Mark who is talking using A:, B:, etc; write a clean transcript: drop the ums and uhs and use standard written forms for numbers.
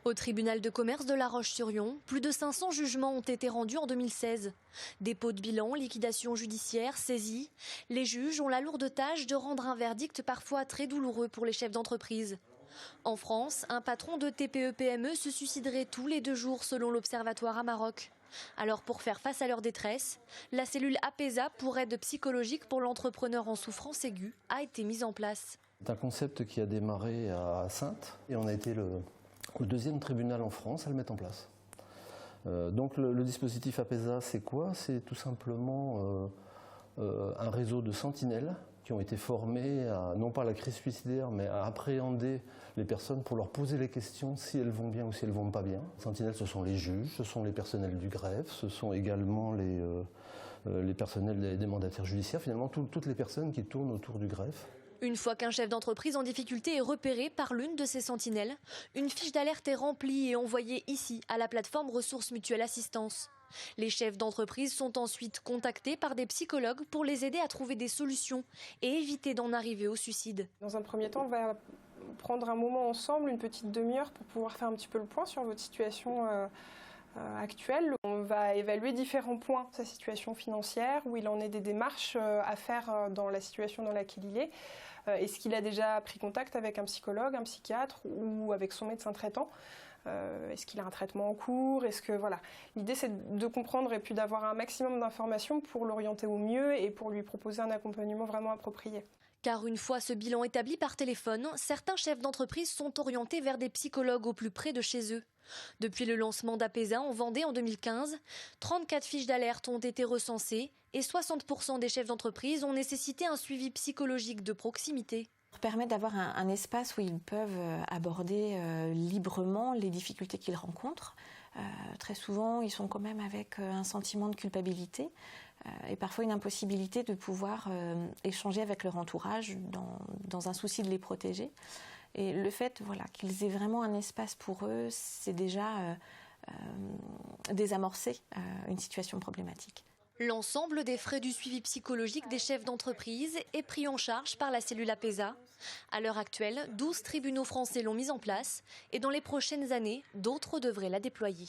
A: Au tribunal de commerce de La Roche-sur-Yon, plus de 500 jugements ont été rendus en 2016. Dépôt de bilan, liquidation judiciaire, saisie. Les juges ont la lourde tâche de rendre un verdict parfois très douloureux pour les chefs d'entreprise. En France, un patron de TPE-PME se suiciderait tous les 2 jours selon l'Observatoire Amarok. Alors pour faire face à leur détresse, la cellule APESA pour aide psychologique pour l'entrepreneur en souffrance aiguë a été mise en place.
B: C'est un concept qui a démarré à Saintes et on a été le 2e tribunal en France à le mettre en place. Donc le dispositif APESA, c'est quoi? C'est tout simplement un réseau de sentinelles qui ont été formés non pas à la crise suicidaire, mais à appréhender les personnes pour leur poser les questions si elles vont bien ou si elles ne vont pas bien. Les sentinelles, ce sont les juges, ce sont les personnels du greffe, ce sont également les personnels des mandataires judiciaires, finalement toutes les personnes qui tournent autour du greffe.
A: Une fois qu'un chef d'entreprise en difficulté est repéré par l'une de ces sentinelles, une fiche d'alerte est remplie et envoyée ici, à la plateforme Ressources Mutuelles Assistance. Les chefs d'entreprise sont ensuite contactés par des psychologues pour les aider à trouver des solutions et éviter d'en arriver au suicide.
C: Dans un premier temps, on va prendre un moment ensemble, une petite demi-heure, pour pouvoir faire un petit peu le point sur votre situation actuelle. On va évaluer différents points de sa situation financière, où il en est des démarches à faire dans la situation dans laquelle il est. Est-ce qu'il a déjà pris contact avec un psychologue, un psychiatre ou avec son médecin traitant? Est-ce qu'il a un traitement en cours? Voilà. L'idée, c'est de comprendre et puis d'avoir un maximum d'informations pour l'orienter au mieux et pour lui proposer un accompagnement vraiment approprié.
A: Car une fois ce bilan établi par téléphone, certains chefs d'entreprise sont orientés vers des psychologues au plus près de chez eux. Depuis le lancement d'APESA en Vendée en 2015, 34 fiches d'alerte ont été recensées et 60% des chefs d'entreprise ont nécessité un suivi psychologique de proximité.
D: Permet d'avoir un espace où ils peuvent aborder librement les difficultés qu'ils rencontrent. Très souvent, ils sont quand même avec un sentiment de culpabilité et parfois une impossibilité de pouvoir échanger avec leur entourage dans un souci de les protéger. Et le fait qu'ils aient vraiment un espace pour eux, c'est déjà désamorcer une situation problématique.
A: L'ensemble des frais du suivi psychologique des chefs d'entreprise est pris en charge par la cellule APESA. À l'heure actuelle, 12 tribunaux français l'ont mise en place et dans les prochaines années, d'autres devraient la déployer.